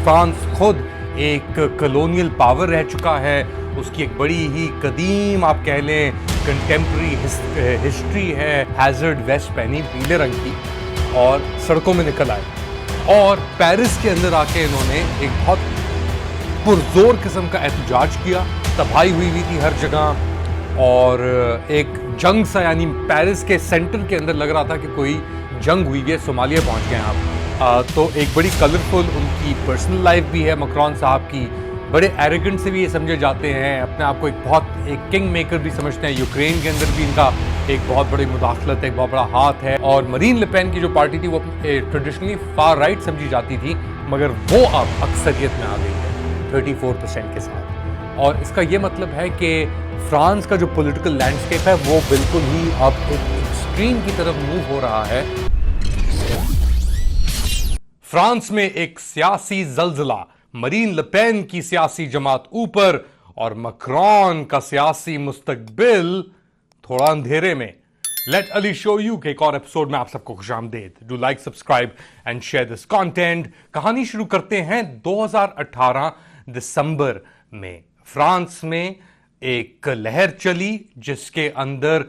France खुद एक colonial power रह चुका है, उसकी एक बड़ी ही कदीम आप कह लें कंटेम्प्रेरी हिस्ट्री है। हैजर्ड वेस्ट पहनी पीले रंग की और सड़कों में निकल आए और पेरिस के अंदर आके इन्होंने एक बहुत पुरजोर किस्म का एहतजाज किया। तबाही हुई थी हर जगह और एक जंग सा, यानी पेरिस के सेंटर के अंदर लग रहा था कि कोई जंग हुई है। सोमालिया पहुंच गए आप। तो एक बड़ी कलरफुल उनकी पर्सनल लाइफ भी है मैक्रोन साहब की। बड़े एरोगेंट से भी ये समझे जाते हैं, अपने आप को एक किंग मेकर भी समझते हैं। यूक्रेन के अंदर भी इनका एक बहुत बड़ी मुदाखलत है, एक बहुत बड़ा हाथ है। और मरीन ले पेन की जो पार्टी थी वो ट्रेडिशनली फार राइट समझी जाती थी, मगर वो अब अक्सरियत में आ गई है 34% के साथ। और इसका ये मतलब है कि फ्रांस का जो पॉलिटिकल लैंडस्केप है वो बिल्कुल ही अब एक एक्सट्रीम की तरफ मूव हो रहा है। फ्रांस में एक सियासी जल्जला, मरीन ले पेन की सियासी जमात ऊपर और मैक्रोन का सियासी मुस्तकबिल थोड़ा अंधेरे में। लेट अली शो यू के एक और एपिसोड में आप सबको खुशामदीद। Do like, subscribe and share this content. कहानी शुरू करते हैं 2018 दिसंबर में। फ्रांस में एक लहर चली जिसके अंदर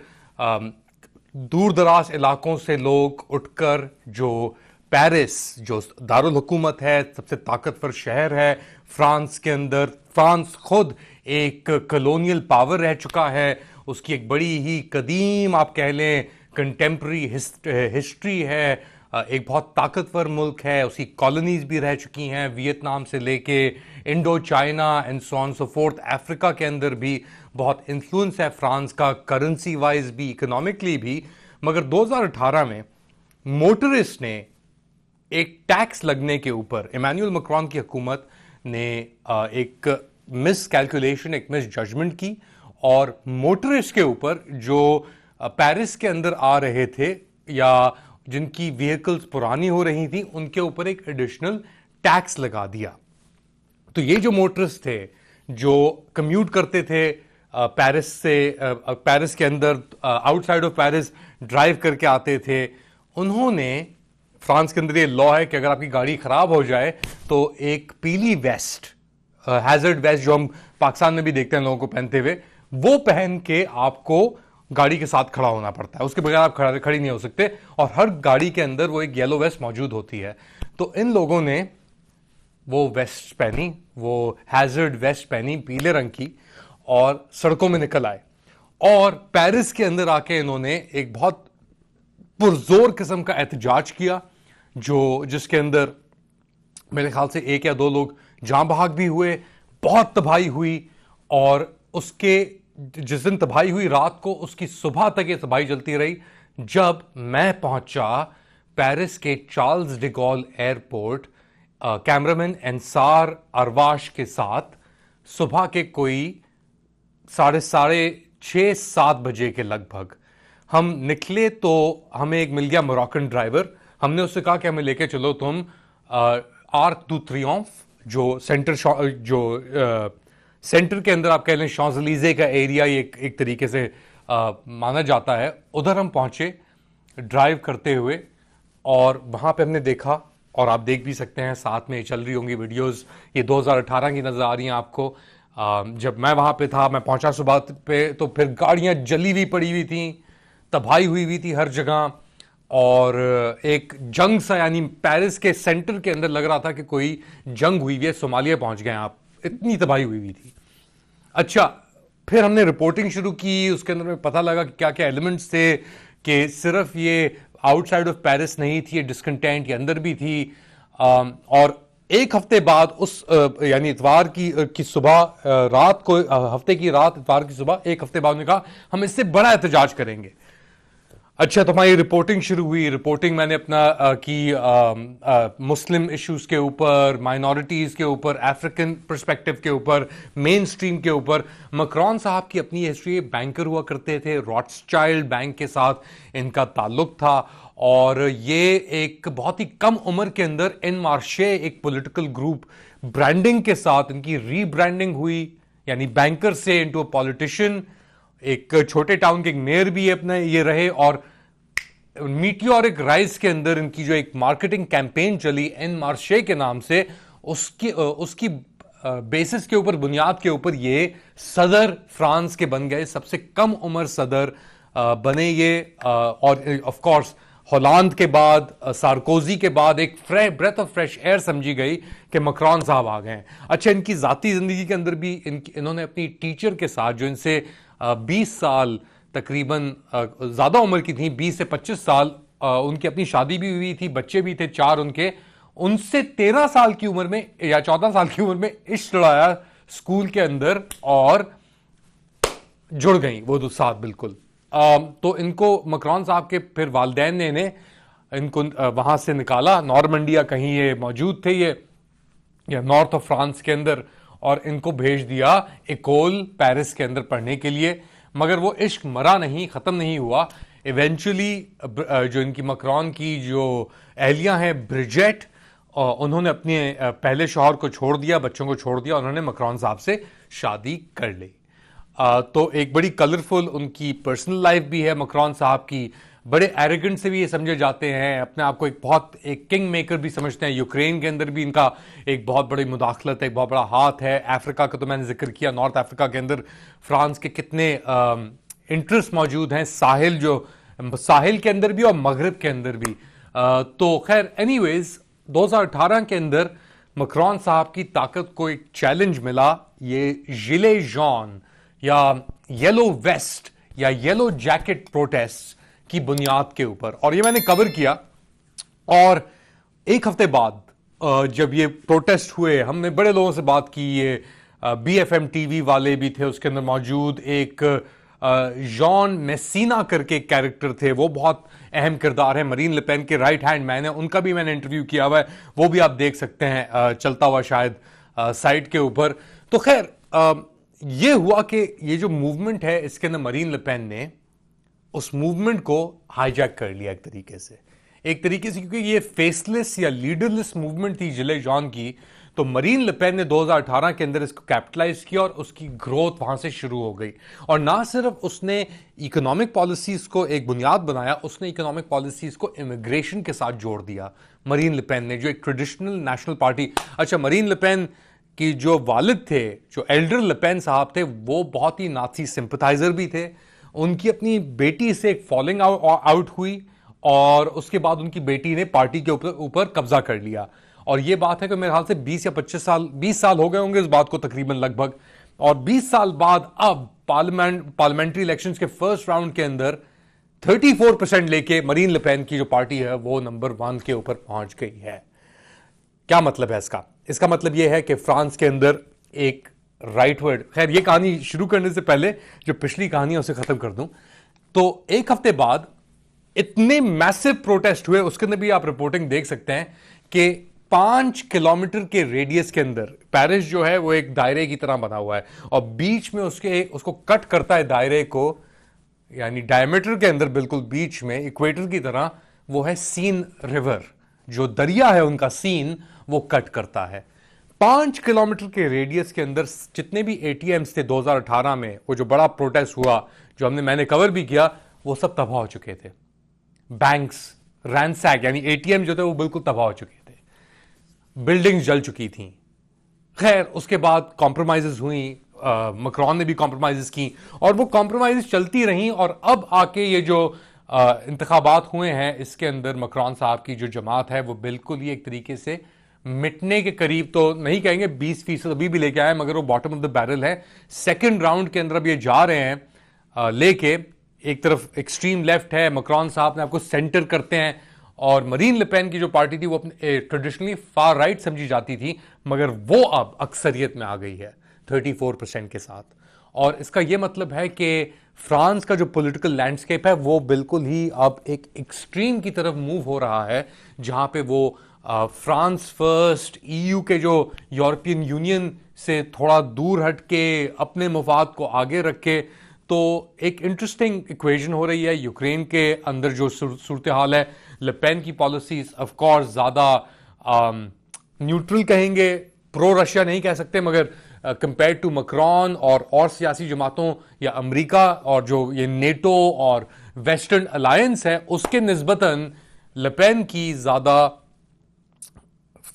दूर दराज इलाकों से लोग उठकर, जो पेरिस जो दारुल हुकूमत है, सबसे ताकतवर शहर है फ्रांस के अंदर, फ्रांस खुद एक कॉलोनियल पावर रह चुका है, उसकी एक बड़ी ही कदीम आप कह लें कंटेम्प्रेरी हिस्ट्री है, एक बहुत ताकतवर मुल्क है, उसकी कॉलोनीज भी रह चुकी हैं वियतनाम से लेके Indo China and so on so fourth. Africa के अंदर भी बहुत इन्फ्लुएंस है फ्रांस का, करेंसी वाइज भी, इकोनॉमिकली भी। मगर 2018 में मोटरिस्ट ने एक टैक्स लगने के ऊपर इमैनुअल मैक्रोन की हुकूमत ने एक मिस कैलकुलेशन, एक मिस जजमेंट की और मोटरिस्ट के ऊपर जो पेरिस के अंदर आ रहे थे या जिनकी व्हीकल्स पुरानी हो रही थी उनके ऊपर एक एडिशनल टैक्स लगा दिया। तो ये जो मोटरिस्ट थे जो कम्यूट करते थे पेरिस से, पेरिस के अंदर आउटसाइड ऑफ पेरिस ड्राइव करके आते थे, उन्होंने, फ्रांस के अंदर ये लॉ है कि अगर आपकी गाड़ी खराब हो जाए तो एक पीली वेस्ट, हैजर्ड वेस्ट जो हम पाकिस्तान में भी देखते हैं लोगों को पहनते हुए, वो पहन के आपको गाड़ी के साथ खड़ा होना पड़ता है। उसके बगैर आप खड़ी नहीं हो सकते और हर गाड़ी के अंदर वो एक येलो वेस्ट मौजूद होती है। तो इन लोगों ने वो वेस्ट पहनी, वो हैजर्ड वेस्ट पहनी पीले रंग की और सड़कों में निकल आए और पेरिस के अंदर आके इन्होंने एक बहुत पुरजोर किस्म का एहतजाज किया, जिसके अंदर मेरे ख्याल से 1 या 2 लोग जान बहक भी हुए, बहुत तबाही हुई। और उसके जिस दिन तबाही हुई रात को, उसकी सुबह तक ये तबाही चलती रही। जब मैं पहुंचा पेरिस के Charles de Gaulle airport cameraman Ansar Arwash के साथ, सुबह के कोई 6:30-7 बजे के लगभग हम निकले तो हमें एक मिल गया मोरक्कन ड्राइवर। हमने उससे कहा कि हमें लेके चलो तुम आर्क दू ट्रियोम्फ, जो सेंटर के अंदर आप कह लें शॉन्जलीजे का एरिया एक तरीके से माना जाता है, उधर हम पहुंचे ड्राइव करते हुए। और वहां पे हमने देखा, और आप देख भी सकते हैं साथ में चल रही होंगी वीडियोस, ये 2018 की नजर आ रही हैं आपको। जब मैं वहां पे था, मैं पहुंचा सुबह पे, तो फिर गाड़ियां जली हुई पड़ी हुई थी, तबाही हुई थी हर जगह और एक जंग सा, यानी पेरिस के सेंटर के अंदर लग रहा था कि कोई जंग हुई है। सोमालिया पहुंच गए आप, इतनी तबाही हुई थी। अच्छा, फिर हमने रिपोर्टिंग शुरू की, उसके अंदर में पता लगा कि क्या क्या एलिमेंट्स थे, कि सिर्फ ये आउटसाइड ऑफ पेरिस नहीं थी, ये डिस्कंटेंट ये अंदर भी थी। और एक हफ्ते बाद उस यानी इतवार की सुबह, रात को, हफ्ते की रात इतवार की सुबह, एक हफ्ते बाद उन्होंने कहा हम इससे बड़ा एहतजाज करेंगे। अच्छा, तो हमारी रिपोर्टिंग शुरू हुई। रिपोर्टिंग मैंने अपना की मुस्लिम इश्यूज के ऊपर, माइनॉरिटीज के ऊपर, अफ्रीकन पर्सपेक्टिव के ऊपर, मेन स्ट्रीम के ऊपर। मैक्रोन साहब की अपनी हिस्ट्री, बैंकर हुआ करते थे, रॉथस्चाइल्ड बैंक के साथ इनका ताल्लुक था और ये एक बहुत ही कम उम्र के अंदर एन मार्शे, एक पॉलिटिकल ग्रुप, ब्रांडिंग के साथ इनकी रीब्रांडिंग हुई, यानी बैंकर से इनटू अ पॉलिटिशियन। एक छोटे टाउन के एक मेयर भी अपने ये रहे और मीटियोरिक राइज के अंदर इनकी जो एक मार्केटिंग कैंपेन चली एन मार्शे के नाम से, उसकी बेसिस के ऊपर, बुनियाद के ऊपर ये सदर फ्रांस के बन गए, सबसे कम उम्र सदर बने ये। और ऑफ कोर्स हॉलैंड के बाद, सार्कोजी के बाद एक ब्रेथ ऑफ फ्रेश एयर समझी गई कि मैक्रोन साहब आ गए हैं। अच्छा, इनकी जाती जिंदगी के अंदर भी इन्होंने अपनी टीचर के साथ, जो इनसे 20 साल तकरीबन ज्यादा उम्र की थी, 20 से 25 साल, उनकी अपनी शादी भी हुई थी, बच्चे भी थे 4 उनके, उनसे 13 साल की उम्र में या 14 साल की उम्र में इश्क लड़ाया स्कूल के अंदर और जुड़ गई वो दो साथ बिल्कुल। तो इनको मैक्रोन साहब के फिर वालिदैन ने इनको वहां से निकाला, नॉर्मंडिया कहीं ये मौजूद थे ये, या नॉर्थ ऑफ फ्रांस के अंदर, और इनको भेज दिया एकोल पेरिस के अंदर पढ़ने के लिए। मगर वो इश्क मरा नहीं, खत्म नहीं हुआ। इवेंचुअली जो इनकी मैक्रोन की जो एहलियां हैं ब्रिजेट, उन्होंने अपने पहले शौहर को छोड़ दिया, बच्चों को छोड़ दिया, उन्होंने मैक्रोन साहब से शादी कर ली। तो एक बड़ी कलरफुल उनकी पर्सनल लाइफ भी है मैक्रोन साहब की। बड़े एरोगेंट से भी ये समझे जाते हैं, अपने आप को एक किंग मेकर भी समझते हैं। यूक्रेन के अंदर भी इनका एक बहुत बड़ी मुदाखलत है, एक बहुत बड़ा हाथ है। अफ्रीका का तो मैंने जिक्र किया, नॉर्थ अफ्रीका के अंदर फ्रांस के कितने इंटरेस्ट मौजूद हैं, साहिल के अंदर भी और मगरब के अंदर भी। तो खैर एनीवेज 2018 के अंदर मैक्रोन साहब की ताकत को एक चैलेंज मिला, ये जिले जॉन या येलो वेस्ट या येलो जैकेट प्रोटेस्ट की बुनियाद के ऊपर, और ये मैंने कवर किया। और एक हफ्ते बाद जब ये प्रोटेस्ट हुए, हमने बड़े लोगों से बात की, ये BFM टीवी वाले भी थे उसके अंदर मौजूद, एक जॉन मेसीना करके कैरेक्टर थे, वो बहुत अहम किरदार है, मरीन लेपेन के राइट हैंड मैन है, उनका भी मैंने इंटरव्यू किया हुआ है, वो भी आप देख सकते हैं चलता हुआ शायद साइट के ऊपर। तो खैर ये हुआ कि ये जो मूवमेंट है इसके अंदर मरीन लेपेन ने उस मूवमेंट को हाईजैक कर लिया एक तरीके से, क्योंकि ये फेसलेस या लीडरलेस मूवमेंट थी जिले जॉन की। तो मरीन लेपेन ने 2018 के अंदर इसको कैपिटलाइज किया और उसकी ग्रोथ वहां से शुरू हो गई। और ना सिर्फ उसने इकोनॉमिक पॉलिसीज को एक बुनियाद बनाया, उसने इकोनॉमिक पॉलिसीज को इमिग्रेशन के साथ जोड़ दिया मरीन लेपेन ने, जो एक ट्रेडिशनल नेशनल पार्टी। अच्छा, मरीन लेपेन कि जो वालिद थे, जो एल्डर लेपेन साहब थे, वो बहुत ही नाजी सिंपथाइजर भी थे। उनकी अपनी बेटी से एक फॉलिंग आउट हुई और उसके बाद उनकी बेटी ने पार्टी के ऊपर कब्जा कर लिया। और ये बात है कि मेरे ख्याल से 20 या 25 साल, 20 साल हो गए होंगे इस बात को तकरीबन लगभग। और 20 साल बाद अब पार्लियामेंट्री इलेक्शंस के फर्स्ट राउंड के अंदर 34% लेके मरीन लेपेन की जो पार्टी है वो नंबर 1 के ऊपर पहुंच गई है। क्या मतलब है इसका मतलब यह है कि फ्रांस के अंदर एक राइट वर्ड। खैर, ये कहानी शुरू करने से पहले जो पिछली कहानी है उसे खत्म कर दूं। तो एक हफ्ते बाद इतने मैसिव प्रोटेस्ट हुए, उसके अंदर भी आप रिपोर्टिंग देख सकते हैं कि 5 किलोमीटर के रेडियस के अंदर पेरिस जो है वो एक दायरे की तरह बना हुआ है और बीच में उसको कट करता है दायरे को, यानी डायमीटर के अंदर बिल्कुल बीच में इक्वेटर की तरह वो है सीन रिवर, जो दरिया है उनका सीन, वो कट करता है। 5 किलोमीटर के रेडियस के अंदर जितने भी एटीएम्स थे 2018 में, वो जो बड़ा प्रोटेस्ट हुआ जो मैंने कवर भी किया, वो सब तबाह हो चुके थे। बैंक्स रैंसैक, यानी एटीएम जो थे वो बिल्कुल तबाह हो चुके थे, बिल्डिंग्स जल चुकी थी। खैर, उसके बाद कॉम्प्रोमाइजेस हुई, मैक्रोन ने भी कॉम्प्रोमाइजेस की और वो कॉम्प्रोमाइजेस चलती रहीं। और अब आके ये जो इंतखाबात हुए हैं, इसके अंदर मैक्रोन साहब की जो जमात है वो बिल्कुल ही एक तरीके से मिटने के करीब, तो नहीं कहेंगे 20% अभी भी लेके आए, मगर वो बॉटम ऑफ द बैरल है। सेकेंड राउंड के अंदर अब ये जा रहे हैं लेके, एक तरफ एक्सट्रीम लेफ्ट है, मैक्रोन साहब ने आपको सेंटर करते हैं, और मरीन लेपेन की जो पार्टी थी वो अपने ट्रेडिशनली फार राइट समझी जाती थी, मगर वो अब अक्सरियत में आ गई है 34% के साथ। और इसका यह मतलब है कि फ्रांस का जो पॉलिटिकल लैंडस्केप है वो बिल्कुल ही अब एक एक्सट्रीम की तरफ मूव हो रहा है, जहां पे वो फ्रांस फर्स्ट, EU के जो यूरोपियन यूनियन से थोड़ा दूर हट के अपने मफाद को आगे रख के, तो एक इंटरेस्टिंग इक्वेशन हो रही है। यूक्रेन के अंदर जो सूरत हाल है, लेपेन की पॉलिसीज ऑफ कोर्स ज्यादा न्यूट्रल कहेंगे, प्रो रशिया नहीं कह सकते, मगर कंपेयर टू मैक्रोन और सियासी जमातों या अमेरिका और जो ये नेटो और वेस्टर्न अलायंस है, उसके निस्बतन लेपेन की ज्यादा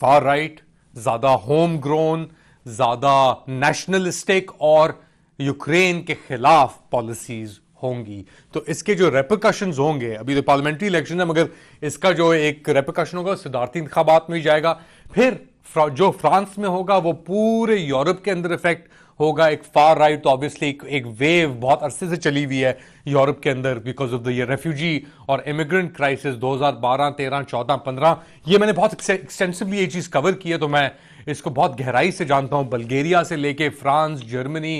फार राइट ज्यादा होम ग्रोन, ज्यादा नेशनलिस्टिक और यूक्रेन के खिलाफ पॉलिसीज होंगी। तो इसके जो रेपरकशंस होंगे, अभी तो पार्लियामेंट्री इलेक्शन है, मगर इसका जो एक रेपरकशन होगा सिद्धार्थी इंतखाबात में ही जाएगा। फिर जो फ्रांस में होगा वो पूरे यूरोप के अंदर इफेक्ट होगा। एक फार राइट, तो ऑब्वियसली एक वेव बहुत अरसे से चली हुई है यूरोप के अंदर बिकॉज ऑफ द ये रेफ्यूजी और इमिग्रेंट क्राइसिस 2012, 13, 14, 15। ये मैंने बहुत एक्सटेंसिवली ये चीज कवर की है, तो मैं इसको बहुत गहराई से जानता हूं। बल्गेरिया से लेके France, Germany,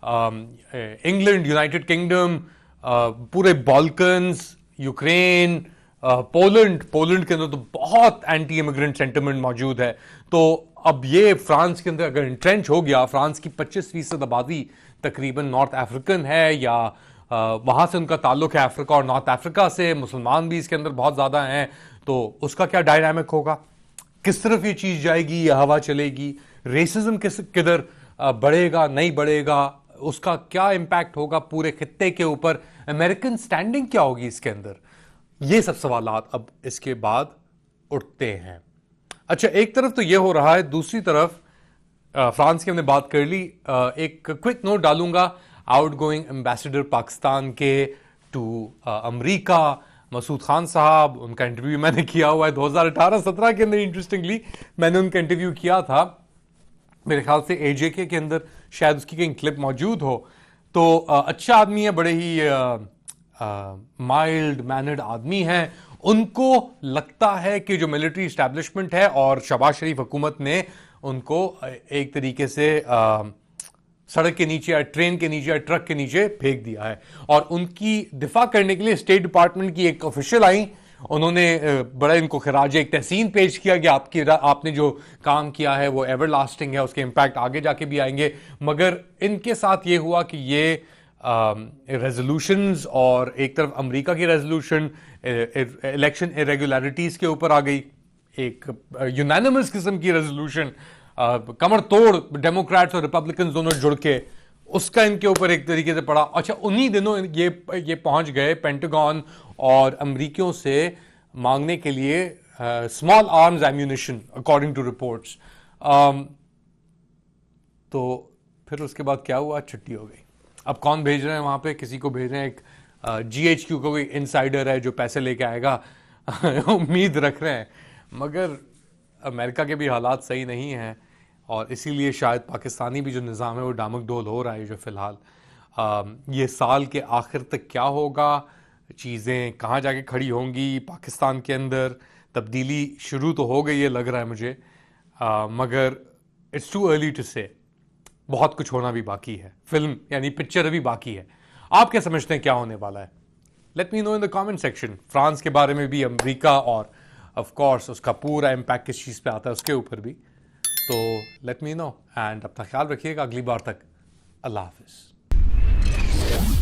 England, United kingdom, पूरे बॉल्कन्स, यूक्रेन, पोलैंड के अंदर तो बहुत एंटी इमिग्रेंट सेंटिमेंट मौजूद है। तो अब ये फ्रांस के अंदर अगर इंट्रेंच हो गया, फ्रांस की 25% आबादी तकरीबन नॉर्थ अफ्रीकन है, या वहां से उनका ताल्लुक है अफ्रीका और नॉर्थ अफ्रीका से, मुसलमान भी इसके अंदर बहुत ज्यादा हैं, तो उसका क्या डायनामिक होगा, किस तरफ ये चीज जाएगी, ये हवा चलेगी, रेसिज्म किधर बढ़ेगा नहीं बढ़ेगा, उसका क्या इंपैक्ट होगा पूरे खित्ते के ऊपर, अमेरिकन स्टैंडिंग क्या होगी इसके अंदर, ये सब सवालात अब इसके बाद उठते हैं। अच्छा, एक तरफ तो ये हो रहा है, दूसरी तरफ फ्रांस की हमने बात कर ली। एक क्विक नोट डालूंगा आउटगोइंग एम्बेसडर पाकिस्तान के टू अमेरिका, मसूद खान साहब, उनका इंटरव्यू मैंने किया हुआ है 2018-17 के अंदर। इंटरेस्टिंगली मैंने उनका इंटरव्यू किया था, मेरे ख्याल से एजेके के अंदर शायद उसकी कहीं क्लिप मौजूद हो। तो अच्छा आदमी है, बड़े ही माइल्ड मैनर्ड आदमी हैं। उनको लगता है कि जो मिलिट्री इस्टेब्लिशमेंट है और शहबाज शरीफ हुकूमत ने उनको एक तरीके से सड़क के नीचे या ट्रेन के नीचे या ट्रक के नीचे फेंक दिया है, और उनकी दिफा करने के लिए स्टेट डिपार्टमेंट की एक ऑफिशियल आई, उन्होंने बड़ा इनको खराज एक तहसीन पेश किया कि आपने जो काम किया है वो एवर लास्टिंग है, उसके इम्पैक्ट आगे जाके भी आएंगे। मगर इनके साथ ये हुआ कि ये रेजोल्यूशंस और एक तरफ अमेरिका की रेजोल्यूशन इलेक्शन इरेगुलरिटीज के ऊपर आ गई, एक यूनानिमस किस्म की रेजोल्यूशन, कमर तोड़ डेमोक्रेट्स और रिपब्लिकन दोनों जुड़ के, उसका इनके ऊपर एक तरीके से पड़ा। अच्छा, उन्हीं दिनों ये पहुंच गए पेंटागन और अमरीकियों से मांगने के लिए small arms ammunition according to reports. तो फिर उसके बाद क्या हुआ, छुट्टी हो गई। अब कौन भेज रहे हैं वहां पे, किसी को भेज रहे हैं, एक GHQ का कोई इनसाइडर है जो पैसे लेके आएगा उम्मीद रख रहे हैं, मगर अमेरिका के भी हालात सही नहीं हैं, और इसीलिए शायद पाकिस्तानी भी जो निज़ाम है वो डामक डोल हो रहा है जो फिलहाल। ये साल के आखिर तक क्या होगा, चीज़ें कहाँ जाके खड़ी होंगी पाकिस्तान के अंदर, तब्दीली शुरू तो हो गई है लग रहा है मुझे, मगर इट्स टू अर्ली टू से, बहुत कुछ होना भी बाकी है, फिल्म यानी पिक्चर अभी बाकी है। आप क्या समझते हैं क्या होने वाला है? Let me know in the comment section. France के बारे में भी, अमेरिका और ऑफ कोर्स उसका पूरा इम्पैक्ट किस चीज़ पे आता है उसके ऊपर भी। तो लेट मी नो, एंड अपना ख्याल रखिएगा। अगली बार तक अल्लाह हाफिज़।